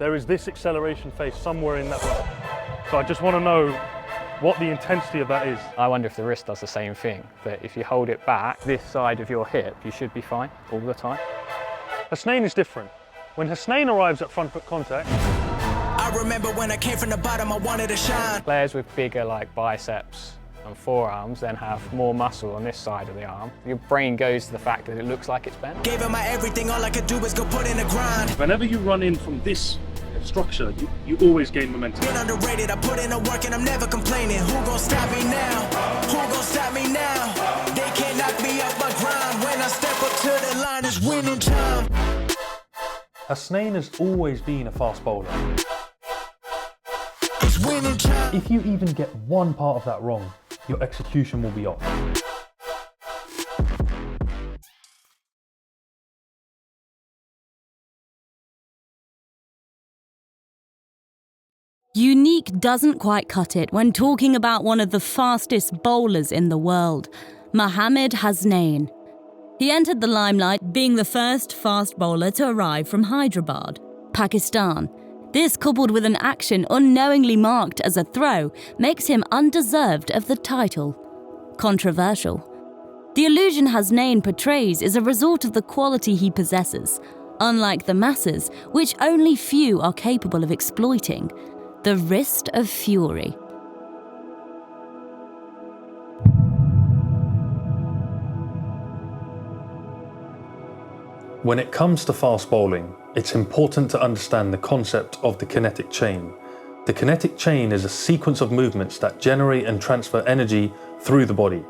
there is this acceleration phase somewhere in that run. So I just want to know what the intensity of that is. I wonder if the wrist does the same thing, that if you hold it back, this side of your hip, you should be fine all the time. Hasnain is different. When Hasnain arrives at front foot contact, I remember when I came from the bottom, I wanted to shine. Players with bigger biceps and forearms then have more muscle on this side of the arm. Your brain goes to the fact that it looks like it's bent. Gave him my everything, all I could do was go put in the grind. Whenever you run in from this structure, you always gain momentum. Been underrated, I put in the work and I'm never complaining. Who gon' stop me now? Who gon' stop me now? They can't knock me off my grind. When I step up to the line, it's winning time. Hasnain has always been a fast bowler. It's winning time. If you even get one part of that wrong, your execution will be off. Unique doesn't quite cut it when talking about one of the fastest bowlers in the world, Mohammad Hasnain. He entered the limelight being the first fast bowler to arrive from Hyderabad, Pakistan. This, coupled with an action unknowingly marked as a throw, makes him undeserved of the title. Controversial. The illusion Hasnain portrays is a result of the quality he possesses, unlike the masses, which only few are capable of exploiting. The wrist of fury. When it comes to fast bowling, it's important to understand the concept of the kinetic chain. The kinetic chain is a sequence of movements that generate and transfer energy through the body.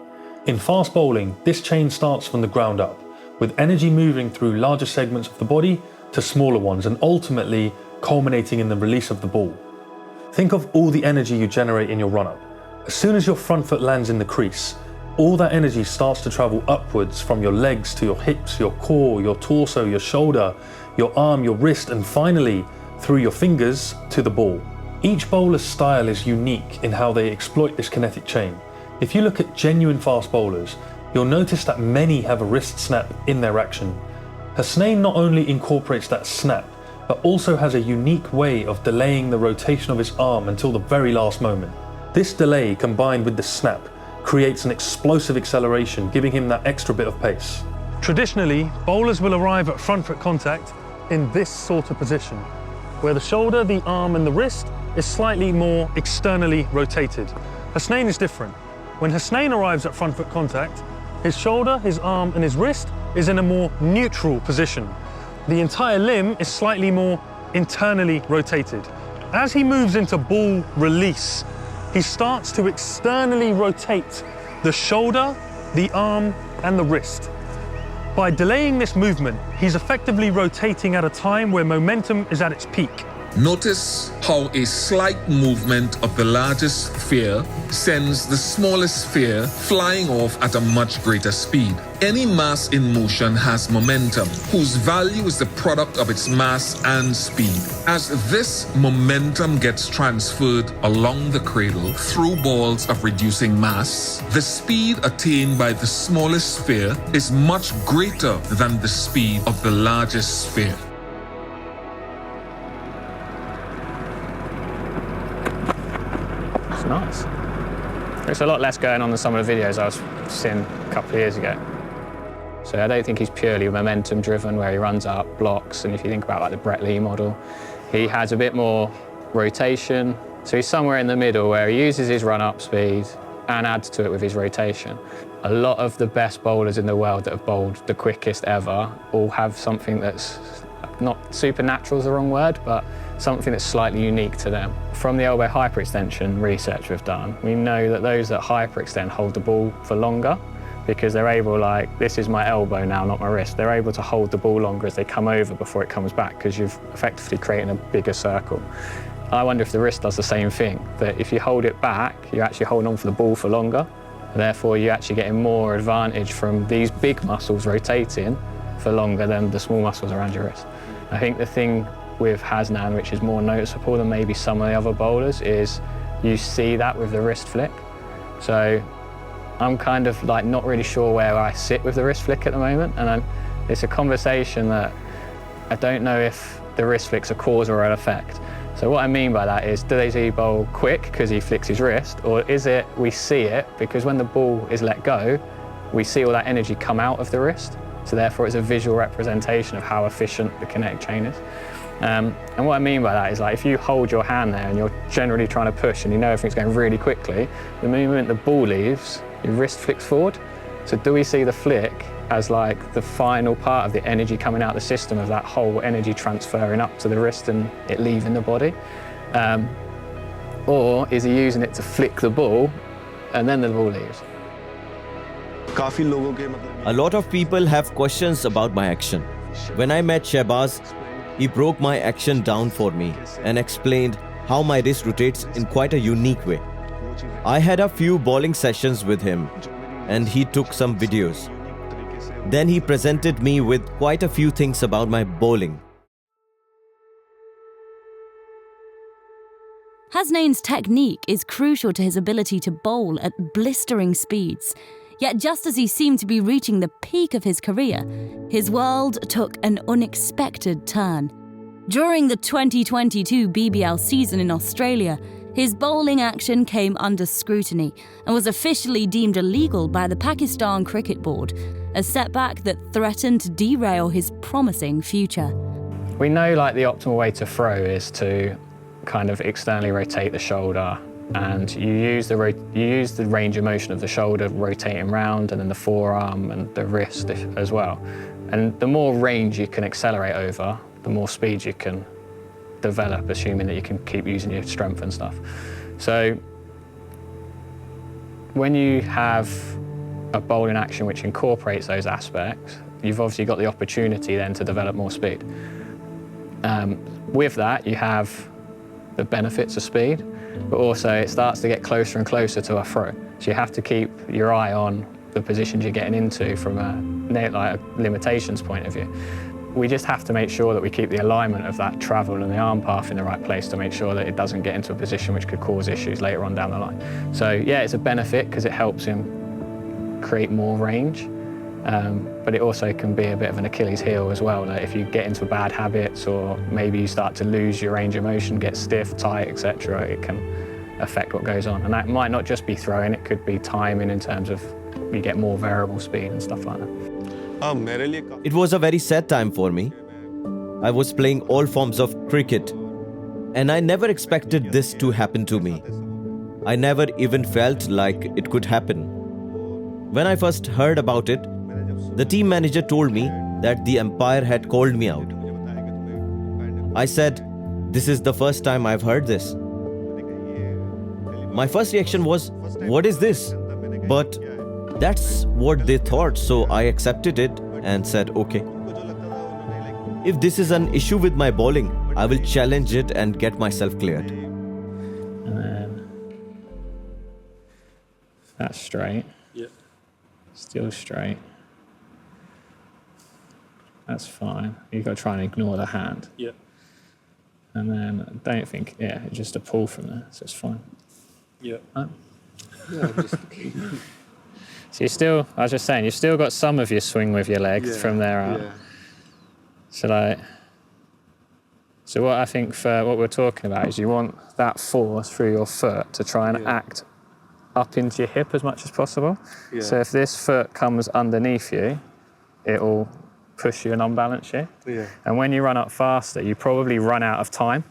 In fast bowling, this chain starts from the ground up, with energy moving through larger segments of the body to smaller ones and ultimately culminating in the release of the ball. Think of all the energy you generate in your run-up. As soon as your front foot lands in the crease, all that energy starts to travel upwards from your legs to your hips, your core, your torso, your shoulder, your arm, your wrist, and finally, through your fingers to the ball. Each bowler's style is unique in how they exploit this kinetic chain. If you look at genuine fast bowlers, you'll notice that many have a wrist snap in their action. Hasnain not only incorporates that snap, but also has a unique way of delaying the rotation of his arm until the very last moment. This delay, combined with the snap, creates an explosive acceleration, giving him that extra bit of pace. Traditionally, bowlers will arrive at front foot contact in this sort of position, where the shoulder, the arm and the wrist is slightly more externally rotated. Hasnain is different. When Hasnain arrives at front foot contact, his shoulder, his arm and his wrist is in a more neutral position. The entire limb is slightly more internally rotated. As he moves into ball release, he starts to externally rotate the shoulder, the arm, and the wrist. By delaying this movement, he's effectively rotating at a time where momentum is at its peak. Notice how a slight movement of the largest sphere sends the smallest sphere flying off at a much greater speed. Any mass in motion has momentum, whose value is the product of its mass and speed. As this momentum gets transferred along the cradle through balls of reducing mass, the speed attained by the smallest sphere is much greater than the speed of the largest sphere. Nice. There's a lot less going on than some of the videos I was seeing a couple of years ago. So I don't think he's purely momentum driven, where he runs up, blocks, and if you think about the Brett Lee model, he has a bit more rotation. So he's somewhere in the middle where he uses his run-up speed and adds to it with his rotation. A lot of the best bowlers in the world that have bowled the quickest ever all have something that's not supernatural is the wrong word, but something that's slightly unique to them. From the elbow hyperextension research we've done, we know that those that hyperextend hold the ball for longer because they're able, this is my elbow now, not my wrist. They're able to hold the ball longer as they come over before it comes back because you've effectively created a bigger circle. I wonder if the wrist does the same thing, that if you hold it back, you're actually holding on for the ball for longer. Therefore, you're actually getting more advantage from these big muscles rotating for longer than the small muscles around your wrist. I think the thing with Hasnain, which is more noticeable than maybe some of the other bowlers, is you see that with the wrist flick. So I'm kind of not really sure where I sit with the wrist flick at the moment, and it's a conversation that I don't know if the wrist flicks a cause or an effect. So what I mean by that is, do they bowl quick because he flicks his wrist, or is it we see it because when the ball is let go, we see all that energy come out of the wrist, so therefore it's a visual representation of how efficient the kinetic chain is. And what I mean by that is, like, if you hold your hand there and you're generally trying to push and you know everything's going really quickly, the moment the ball leaves, your wrist flicks forward. So do we see the flick as like the final part of the energy coming out of the system, of that whole energy transferring up to the wrist and it leaving the body? Or is he using it to flick the ball and then the ball leaves? A lot of people have questions about my action. When I met Shehbaz, he broke my action down for me and explained how my wrist rotates in quite a unique way. I had a few bowling sessions with him and he took some videos. Then he presented me with quite a few things about my bowling. Hasnain's technique is crucial to his ability to bowl at blistering speeds. Yet just as he seemed to be reaching the peak of his career, his world took an unexpected turn. During the 2022 BBL season in Australia, his bowling action came under scrutiny and was officially deemed illegal by the Pakistan Cricket Board, a setback that threatened to derail his promising future. We know, like, the optimal way to throw is to kind of externally rotate the shoulder, and you use the range of motion of the shoulder rotating round, and then the forearm and the wrist as well. And the more range you can accelerate over, the more speed you can develop, assuming that you can keep using your strength and stuff. So when you have a bowling action which incorporates those aspects, you've obviously got the opportunity then to develop more speed. With that, you have the benefits of speed, but also it starts to get closer and closer to a throw. So you have to keep your eye on the positions you're getting into from a limitations point of view. We just have to make sure that we keep the alignment of that travel and the arm path in the right place to make sure that it doesn't get into a position which could cause issues later on down the line. So yeah, it's a benefit because it helps him create more range, but it also can be a bit of an Achilles heel as well. Like if you get into bad habits, or maybe you start to lose your range of motion, get stiff, tight, etc., it can affect what goes on. And that might not just be throwing, it could be timing in terms of you get more variable speed and stuff like that. It was a very sad time for me. I was playing all forms of cricket and I never expected this to happen to me. I never even felt like it could happen. When I first heard about it, the team manager told me that the umpire had called me out. I said, "This is the first time I've heard this." My first reaction was, "What is this?" But that's what they thought, so I accepted it and said, "Okay. If this is an issue with my bowling, I will challenge it and get myself cleared." And then that's straight. Yep. Still straight. That's fine. You've got to try and ignore the hand. Yep. And then I don't think, yeah, it's just a pull from there, so it's fine. Yep. Oh. So you still, I was just saying, you've still got some of your swing with your legs from there out. Yeah. So what I think for what we're talking about is you want that force through your foot to try and act up into your hip as much as possible. Yeah. So if this foot comes underneath you, it'll push you and unbalance you. Yeah. And when you run up faster, you probably run out of time.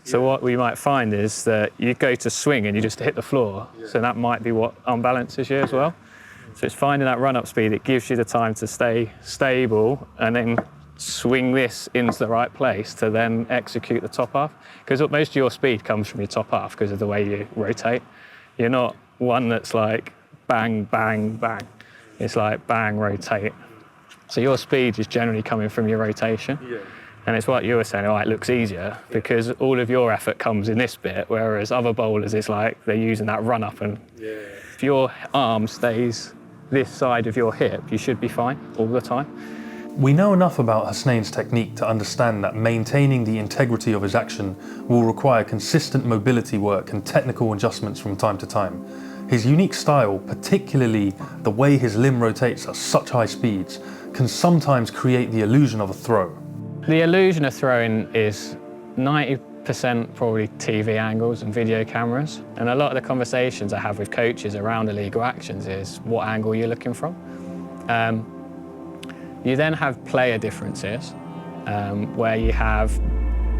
So what we might find is that you go to swing and you just hit the floor. Yeah. So that might be what unbalances you as well. So it's finding that run-up speed that gives you the time to stay stable and then swing this into the right place to then execute the top half. Because most of your speed comes from your top half because of the way you rotate. You're not one that's like bang, bang, bang. It's like bang, rotate. So your speed is generally coming from your rotation. Yeah. And it's what you were saying, it looks easier because all of your effort comes in this bit, whereas other bowlers, it's like they're using that run-up and if your arm stays this side of your hip, you should be fine all the time. We know enough about Hasnain's technique to understand that maintaining the integrity of his action will require consistent mobility work and technical adjustments from time to time. His unique style, particularly the way his limb rotates at such high speeds, can sometimes create the illusion of a throw. The illusion of throwing is 90% probably TV angles and video cameras. And a lot of the conversations I have with coaches around illegal actions is what angle you're looking from. You then have player differences, where you have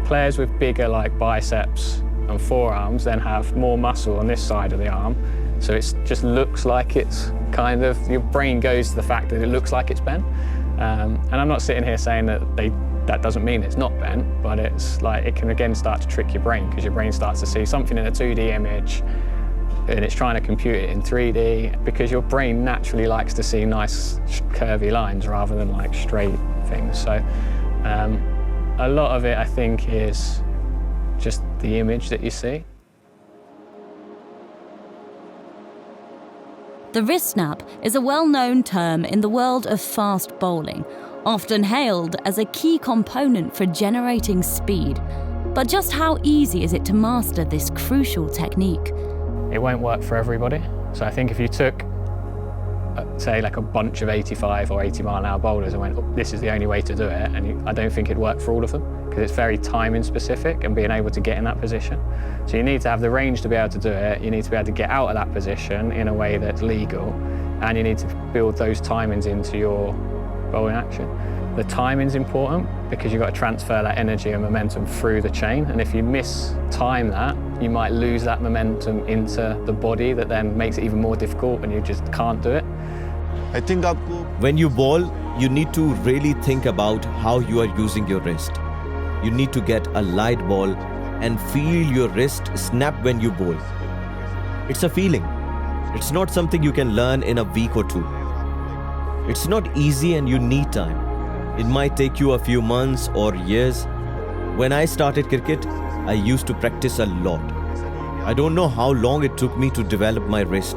players with bigger like biceps and forearms then have more muscle on this side of the arm. So it just looks like it's kind of, your brain goes to the fact that it looks like it's bent. And I'm not sitting here saying that that doesn't mean it's not bent, but it's like it can again start to trick your brain because your brain starts to see something in a 2D image and it's trying to compute it in 3D because your brain naturally likes to see nice curvy lines rather than like straight things. So a lot of it I think is just the image that you see. The wrist snap is a well-known term in the world of fast bowling, often hailed as a key component for generating speed. But just how easy is it to master this crucial technique? It won't work for everybody. So I think if you took, say, like a bunch of 85 or 80 mile an hour bowlers and went, oh, this is the only way to do it, and I don't think it'd work for all of them because it's very timing specific and being able to get in that position. So you need to have the range to be able to do it, you need to be able to get out of that position in a way that's legal, and you need to build those timings into your bowling action. The timing's important because you've got to transfer that energy and momentum through the chain, and if you mistime that, you might lose that momentum into the body that then makes it even more difficult and you just can't do it. I think that When you bowl, you need to really think about how you are using your wrist. You need to get a light ball and feel your wrist snap when you bowl. It's a feeling. It's not something you can learn in a week or two. It's not easy and you need time. It might take you a few months or years. When I started cricket, I used to practice a lot. I don't know how long it took me to develop my wrist.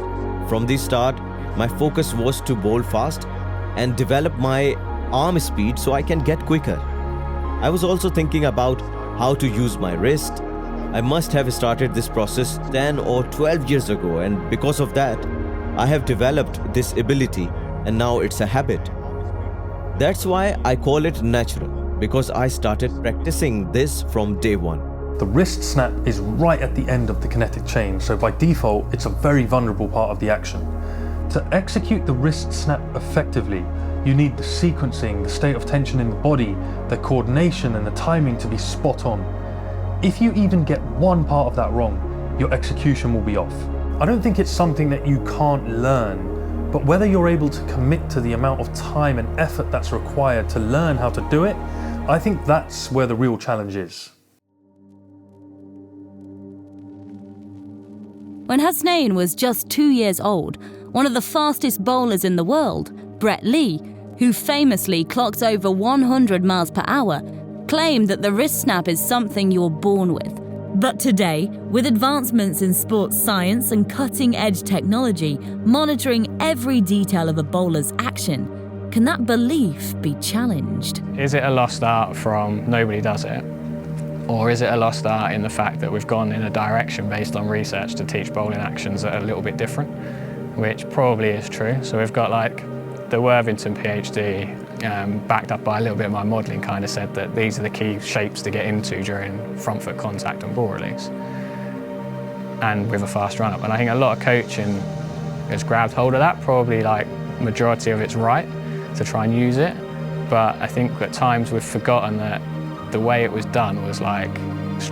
From the start, my focus was to bowl fast and develop my arm speed so I can get quicker. I was also thinking about how to use my wrist. I must have started this process 10 or 12 years ago, and because of that, I have developed this ability and now it's a habit. That's why I call it natural, because I started practicing this from day one. The wrist snap is right at the end of the kinetic chain, so by default, it's a very vulnerable part of the action. To execute the wrist snap effectively, you need the sequencing, the state of tension in the body, the coordination and the timing to be spot on. If you even get one part of that wrong, your execution will be off. I don't think it's something that you can't learn, but whether you're able to commit to the amount of time and effort that's required to learn how to do it, I think that's where the real challenge is. When Hasnain was just 2 years old, one of the fastest bowlers in the world, Brett Lee, who famously clocks over 100 miles per hour, claimed that the wrist snap is something you're born with. But today, with advancements in sports science and cutting-edge technology monitoring every detail of a bowler's action, can that belief be challenged? Is it a lost art from nobody does it? Or is it a lost art in the fact that we've gone in a direction based on research to teach bowling actions that are a little bit different? Which probably is true. So we've got like the Worthington PhD, backed up by a little bit of my modelling, kind of said that these are the key shapes to get into during front foot contact and ball release, and with a fast run up. And I think a lot of coaching has grabbed hold of that, probably like majority of it's right to try and use it, but I think at times we've forgotten that the way it was done was like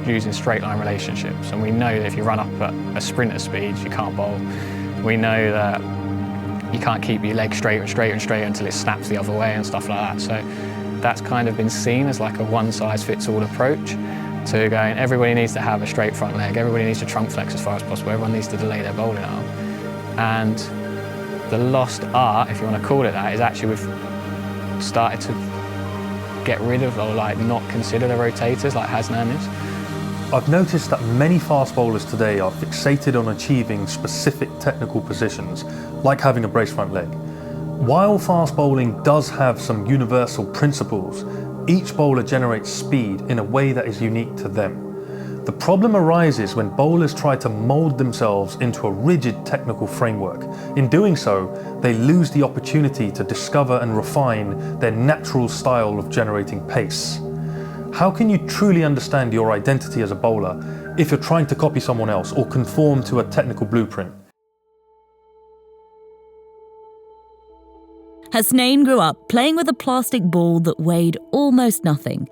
using straight line relationships, and we know that if you run up at a sprinter speed you can't bowl. We know that you can't keep your leg straight and straight and straight until it snaps the other way and stuff like that. So that's kind of been seen as like a one-size-fits-all approach to going, everybody needs to have a straight front leg, everybody needs to trunk flex as far as possible, everyone needs to delay their bowling arm. And the lost art, if you want to call it that, is actually we've started to get rid of or like not consider the rotators like Hasnain is. I've noticed that many fast bowlers today are fixated on achieving specific technical positions, like having a brace front leg. While fast bowling does have some universal principles, each bowler generates speed in a way that is unique to them. The problem arises when bowlers try to mould themselves into a rigid technical framework. In doing so, they lose the opportunity to discover and refine their natural style of generating pace. How can you truly understand your identity as a bowler if you're trying to copy someone else or conform to a technical blueprint? Hasnain grew up playing with a plastic ball that weighed almost nothing.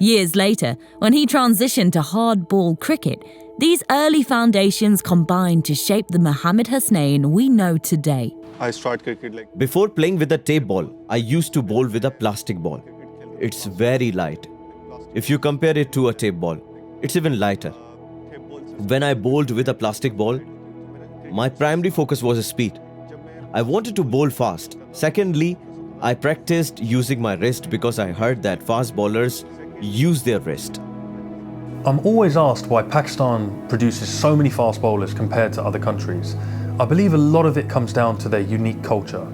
Years later, when he transitioned to hard ball cricket, these early foundations combined to shape the Mohammad Hasnain we know today. I started cricket like... Before playing with a tape ball, I used to bowl with a plastic ball. It's very light. If you compare it to a tape ball, it's even lighter. When I bowled with a plastic ball, my primary focus was speed. I wanted to bowl fast. Secondly, I practiced using my wrist because I heard that fast bowlers use their wrist. I'm always asked why Pakistan produces so many fast bowlers compared to other countries. I believe a lot of it comes down to their unique culture.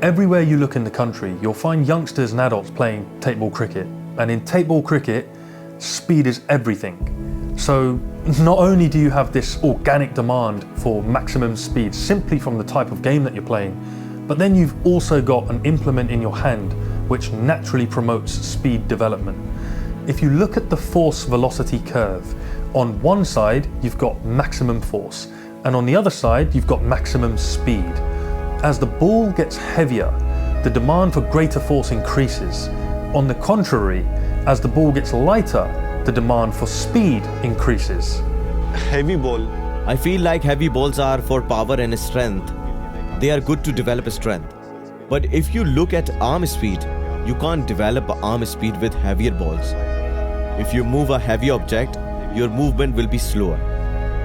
Everywhere you look in the country, you'll find youngsters and adults playing tape ball cricket. And in tape ball cricket, speed is everything. So not only do you have this organic demand for maximum speed simply from the type of game that you're playing, but then you've also got an implement in your hand which naturally promotes speed development. If you look at the force velocity curve, on one side you've got maximum force, and on the other side you've got maximum speed. As the ball gets heavier, the demand for greater force increases. On the contrary, as the ball gets lighter, the demand for speed increases. Heavy ball. I feel like heavy balls are for power and strength. They are good to develop strength. But if you look at arm speed, you can't develop arm speed with heavier balls. If you move a heavy object, your movement will be slower.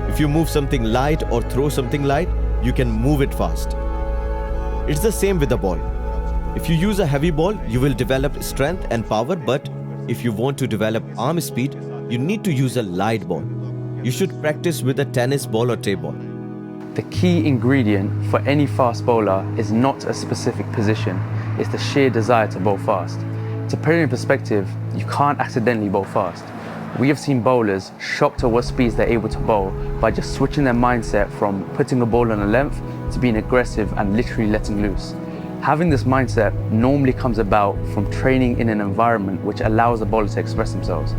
If you move something light or throw something light, you can move it fast. It's the same with the ball. If you use a heavy ball, you will develop strength and power, but if you want to develop arm speed, you need to use a light ball. You should practice with a tennis ball or tape ball. The key ingredient for any fast bowler is not a specific position, it's the sheer desire to bowl fast. To put it in perspective, you can't accidentally bowl fast. We have seen bowlers shocked at what speeds they're able to bowl by just switching their mindset from putting a ball on a length to being aggressive and literally letting loose. Having this mindset normally comes about from training in an environment which allows the bowler to express themselves.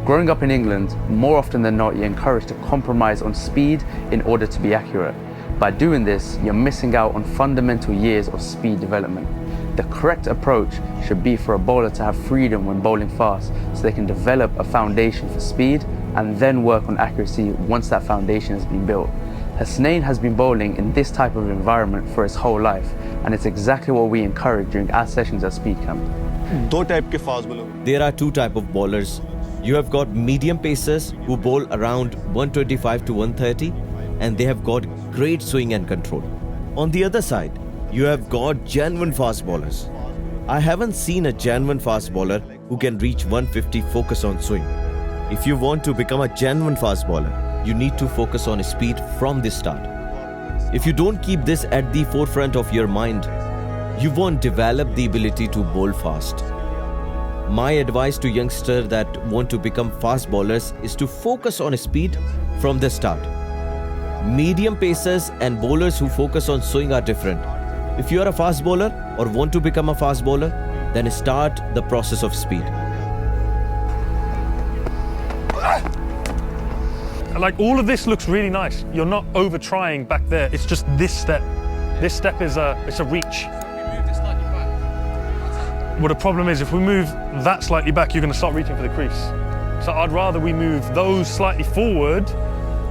Growing up in England, more often than not, you're encouraged to compromise on speed in order to be accurate. By doing this, you're missing out on fundamental years of speed development. The correct approach should be for a bowler to have freedom when bowling fast so they can develop a foundation for speed and then work on accuracy once that foundation has been built. Hasnain has been bowling in this type of environment for his whole life, and it's exactly what we encourage during our sessions at SpeedCamp. दो type के fast bowler. There are two types of bowlers. You have got medium pacers who bowl around 125 to 130, and they have got great swing and control. On the other side, you have got genuine fast bowlers. I haven't seen a genuine fast bowler who can reach 150 focus on swing. If you want to become a genuine fast bowler, you need to focus on speed from the start. If you don't keep this at the forefront of your mind, you won't develop the ability to bowl fast. My advice to youngsters that want to become fast bowlers is to focus on speed from the start. Medium pacers and bowlers who focus on swing are different. If you are a fast bowler or want to become a fast bowler, then start the process of speed. Like, all of this looks really nice. You're not over trying back there. It's just this step. This step is it's a reach. Well, the problem is if we move that slightly back, you're going to start reaching for the crease. So I'd rather we move those slightly forward,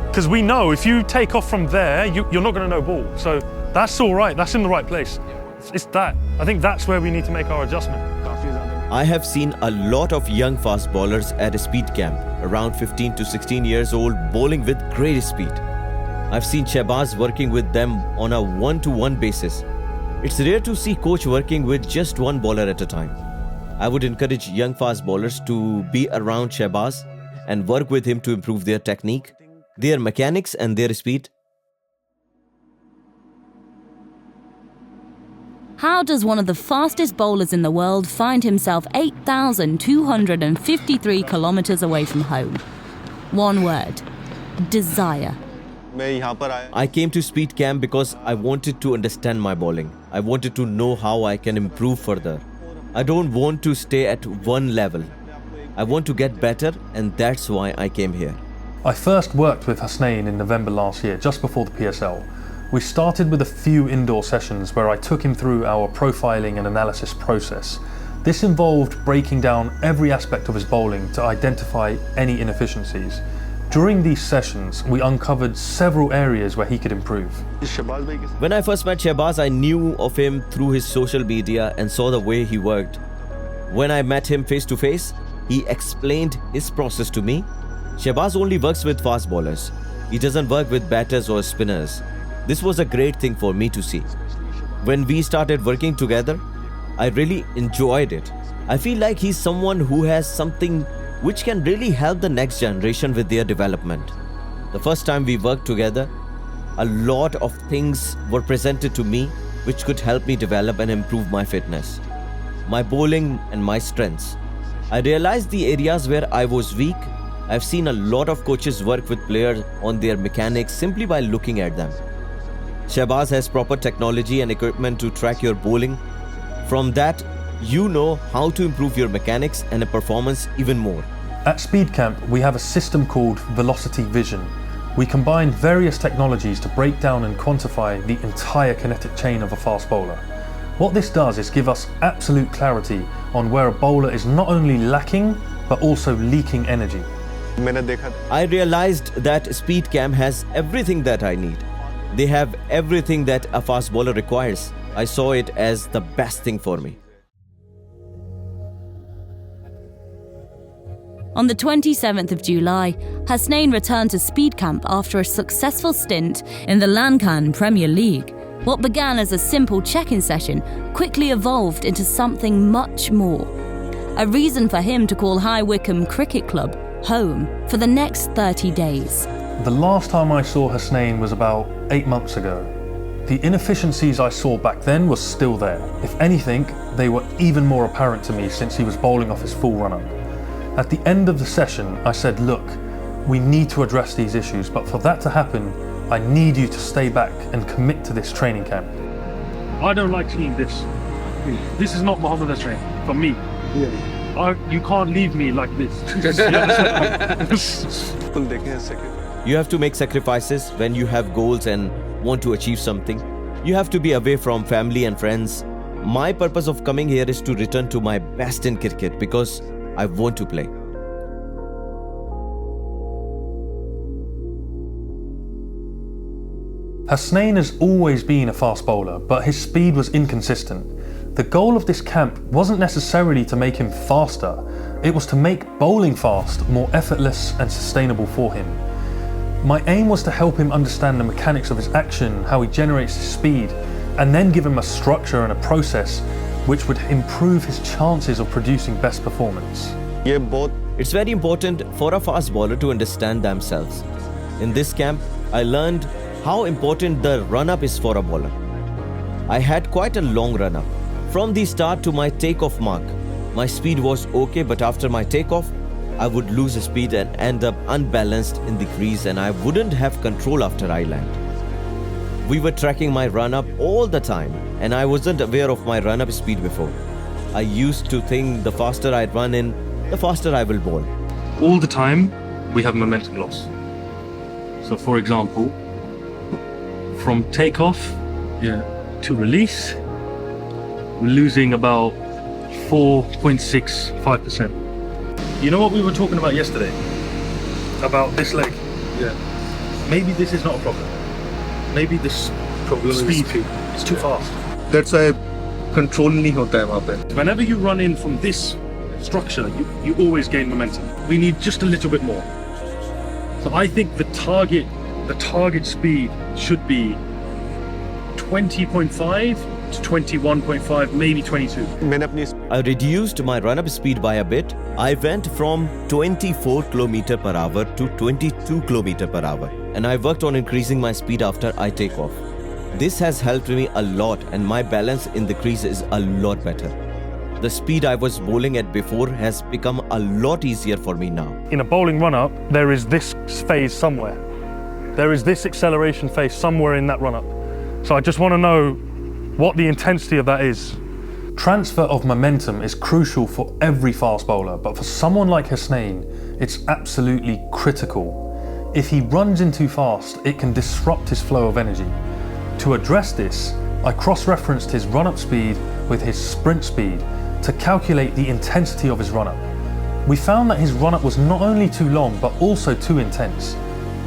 because we know if you take off from there, you're not going to know ball. So that's all right. That's in the right place. It's that. I think that's where we need to make our adjustment. I have seen a lot of young fast bowlers at a SpeedCamp, around 15 to 16 years old, bowling with great speed. I've seen Shahbaz working with them on a one-to-one basis. It's rare to see coach working with just one bowler at a time. I would encourage young fast bowlers to be around Shahbaz and work with him to improve their technique, their mechanics and their speed. How does one of the fastest bowlers in the world find himself 8,253 kilometers away from home? One word: desire. I came to SpeedCamp because I wanted to understand my bowling. I wanted to know how I can improve further. I don't want to stay at one level. I want to get better, and that's why I came here. I first worked with Hasnain in November last year, just before the PSL. We started with a few indoor sessions where I took him through our profiling and analysis process. This involved breaking down every aspect of his bowling to identify any inefficiencies. During these sessions, we uncovered several areas where he could improve. When I first met Shahbaz, I knew of him through his social media and saw the way he worked. When I met him face to face, he explained his process to me. Shahbaz only works with fast bowlers. He doesn't work with batters or spinners. This was a great thing for me to see. When we started working together, I really enjoyed it. I feel like he's someone who has something which can really help the next generation with their development. The first time we worked together, a lot of things were presented to me which could help me develop and improve my fitness, my bowling and my strengths. I realized the areas where I was weak. I've seen a lot of coaches work with players on their mechanics simply by looking at them. Shahbaz has proper technology and equipment to track your bowling. From that, you know how to improve your mechanics and performance even more. At SpeedCamp, we have a system called Velocity Vision. We combine various technologies to break down and quantify the entire kinetic chain of a fast bowler. What this does is give us absolute clarity on where a bowler is not only lacking, but also leaking energy. I realized that SpeedCamp has everything that I need. They have everything that a fast bowler requires. I saw it as the best thing for me. On the 27th of July, Hasnain returned to SpeedCamp after a successful stint in the Lankan Premier League. What began as a simple check-in session quickly evolved into something much more. A reason for him to call High Wycombe Cricket Club home for the next 30 days. The last time I saw Hasnain was about 8 months ago. The inefficiencies I saw back then were still there. If anything, they were even more apparent to me since he was bowling off his full run-up. At the end of the session, I said, look, we need to address these issues, but for that to happen, I need you to stay back and commit to this training camp. I don't like seeing this. This is not Mohammad Rizwan for me. You can't leave me like this. You have to make sacrifices when you have goals and want to achieve something. You have to be away from family and friends. My purpose of coming here is to return to my best in cricket because I want to play. Hasnain has always been a fast bowler, but his speed was inconsistent. The goal of this camp wasn't necessarily to make him faster, it was to make bowling fast more effortless and sustainable for him. My aim was to help him understand the mechanics of his action, how he generates his speed, and then give him a structure and a process which would improve his chances of producing best performance. It's very important for a fast bowler to understand themselves. In this camp, I learned how important the run-up is for a bowler. I had quite a long run-up. From the start to my takeoff mark, my speed was okay, but after my takeoff, I would lose speed and end up unbalanced in the crease, and I wouldn't have control after I land. We were tracking my run-up all the time, and I wasn't aware of my run-up speed before. I used to think the faster I run in, the faster I will bowl. All the time, we have momentum loss. So for example, from takeoff to release, we're losing about 4.65%. You know what we were talking about yesterday? About this leg? Yeah. Maybe this is not a problem. Maybe this speed is too fast. That's why control नहीं होता है वहाँ पे. Whenever you run in from this structure, you always gain momentum. We need just a little bit more. So I think the target speed should be 20.5 to 21.5, maybe 22. I reduced my run-up speed by a bit. I went from 24 km per hour to 22 km per hour. And I worked on increasing my speed after I take off. This has helped me a lot, and my balance in the crease is a lot better. The speed I was bowling at before has become a lot easier for me now. In a bowling run-up, there is this phase somewhere. There is this acceleration phase somewhere in that run-up. So I just want to know what the intensity of that is. Transfer of momentum is crucial for every fast bowler, but for someone like Hasnain, it's absolutely critical. If he runs in too fast, it can disrupt his flow of energy. To address this, I cross-referenced his run-up speed with his sprint speed to calculate the intensity of his run-up. We found that his run-up was not only too long, but also too intense.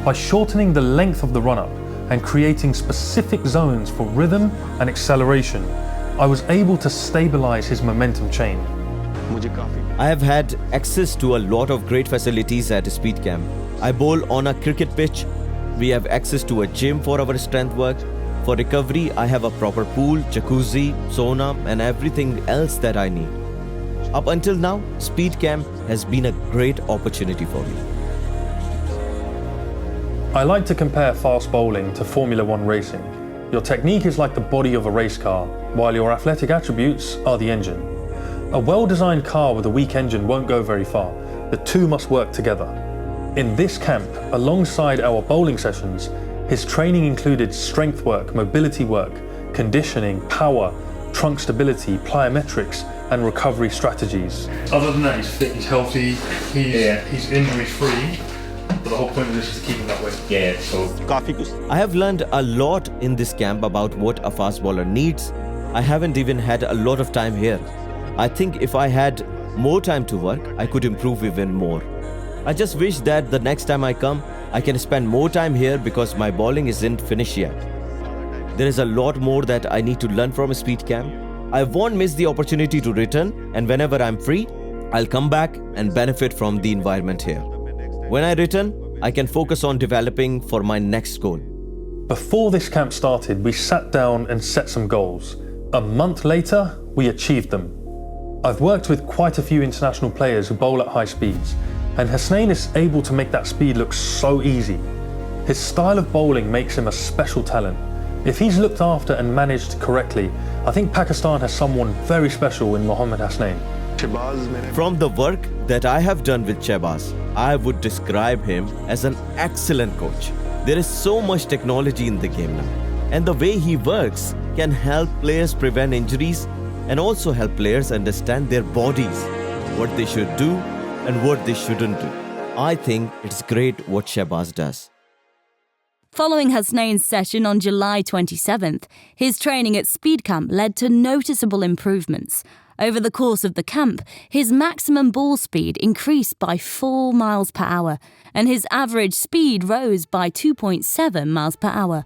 By shortening the length of the run-up and creating specific zones for rhythm and acceleration, I was able to stabilize his momentum chain. I have had access to a lot of great facilities at SpeedCamp. I bowl on a cricket pitch. We have access to a gym for our strength work. For recovery, I have a proper pool, jacuzzi, sauna, and everything else that I need. Up until now, SpeedCamp has been a great opportunity for me. I like to compare fast bowling to Formula One racing. Your technique is like the body of a race car, while your athletic attributes are the engine. A well-designed car with a weak engine won't go very far. The two must work together. In this camp, alongside our bowling sessions, his training included strength work, mobility work, conditioning, power, trunk stability, plyometrics, and recovery strategies. Other than that, he's fit, he's healthy, he's injury-free, but the whole point of this is to keep him that way. Yeah, so I have learned a lot in this camp about what a fast bowler needs. I haven't even had a lot of time here. I think if I had more time to work, I could improve even more. I just wish that the next time I come, I can spend more time here because my bowling isn't finished yet. There is a lot more that I need to learn from SpeedCamp. I won't miss the opportunity to return, and whenever I'm free, I'll come back and benefit from the environment here. When I return, I can focus on developing for my next goal. Before this camp started, we sat down and set some goals. A month later, we achieved them. I've worked with quite a few international players who bowl at high speeds, and Hasnain is able to make that speed look so easy. His style of bowling makes him a special talent. If he's looked after and managed correctly, I think Pakistan has someone very special in Mohammad Hasnain. From the work that I have done with Shehbaz, I would describe him as an excellent coach. There is so much technology in the game now, and the way he works can help players prevent injuries and also help players understand their bodies, what they should do and what they shouldn't do. I think it's great what Shehbaz does. Following Hasnain's session on July 27th, his training at SpeedCamp led to noticeable improvements. Over the course of the camp, his maximum ball speed increased by 4 miles per hour, and his average speed rose by 2.7 miles per hour.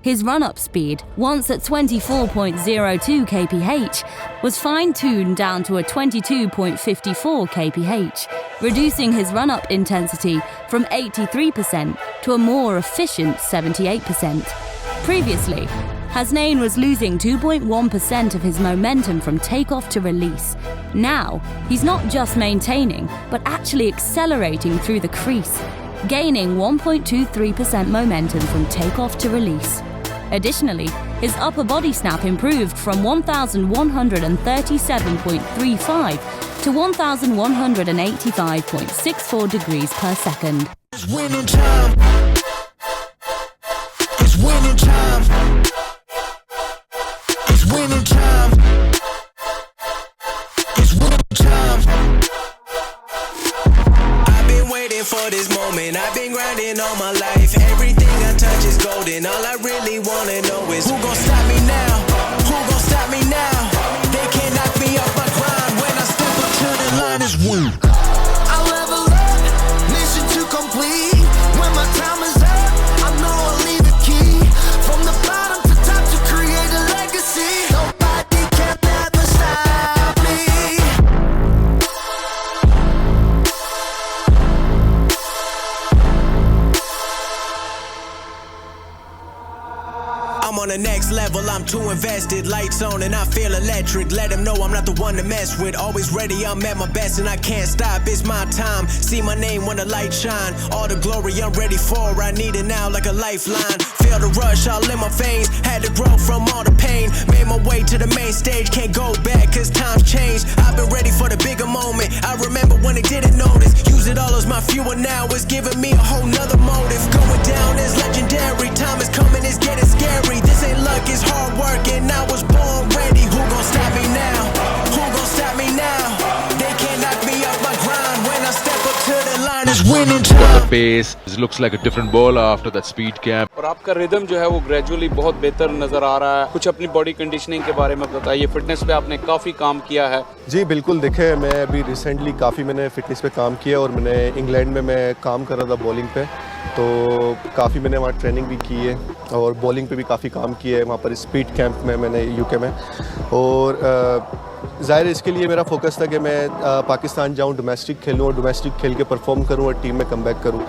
His run-up speed, once at 24.02 kph, was fine-tuned down to a 22.54 kph, reducing his run-up intensity from 83% to a more efficient 78%. Previously, Hasnain was losing 2.1% of his momentum from takeoff to release. Now, he's not just maintaining, but actually accelerating through the crease, gaining 1.23% momentum from takeoff to release. Additionally, his upper body snap improved from 1,137.35 to 1,185.64 degrees per second. It's winning time. It's winning time. It's winning time. It's winning time. I've been waiting for this moment. I've been grinding all my life. Everything I touch is golden. All I really wanna know is who gon' stop me now? Who gon' stop me now? They can't knock me off my grind. When I step up to the line, it's win. I'll level up, mission to complete. When my time is up, I know I'll leave the key. From the bottom to top to create a legacy. Nobody can ever stop me. I'm on the next level, I'm too invested. Lights on and I feel electric. Let them know I'm not the one to mess with. Always ready, I'm at my best and I can't stop. It's my time, see my name when the light shine. All the glory I'm ready for, I need it now like a lifeline. Feel the rush all in my veins. Had to grow from all the pain. Made my way to the main stage, can't go back cause times changed. I've been ready for the bigger moment. I remember when they didn't notice. Use it all as my fuel now. It's giving me a whole nother motive. Going down is legendary. Time is coming, it's getting scary. This ain't luck, it's hard work, and I was born ready. Who gon' stop me now? is winning time. Pace looks like a different bowler after that SpeedCamp. और आपका rhythm जो है वो gradually बहुत बेहतर नजर आ रहा है। कुछ अपनी बॉडी कंडीशनिंग के बारे में बताइए, फिटनेस पे आपने काफ़ी काम किया है। जी बिल्कुल, देखे मैं अभी रिसेंटली काफ़ी मैंने फिटनेस पे काम किया और मैंने इंग्लैंड में मैं काम कर रहा था बॉलिंग पे, तो काफ़ी मैंने वहाँ ट्रेनिंग भी की है और बॉलिंग पे भी काफ़ी काम किया है वहाँ पर स्पीड कैंप में मैंने यूके में। और ज़ाहिर इसके लिए मेरा फोकस था कि मैं पाकिस्तान जाऊँ, डोमेस्टिक खेलूँ और डोमेस्टिक खेल के परफॉर्म करूँ और टीम में कमबैक करूँ।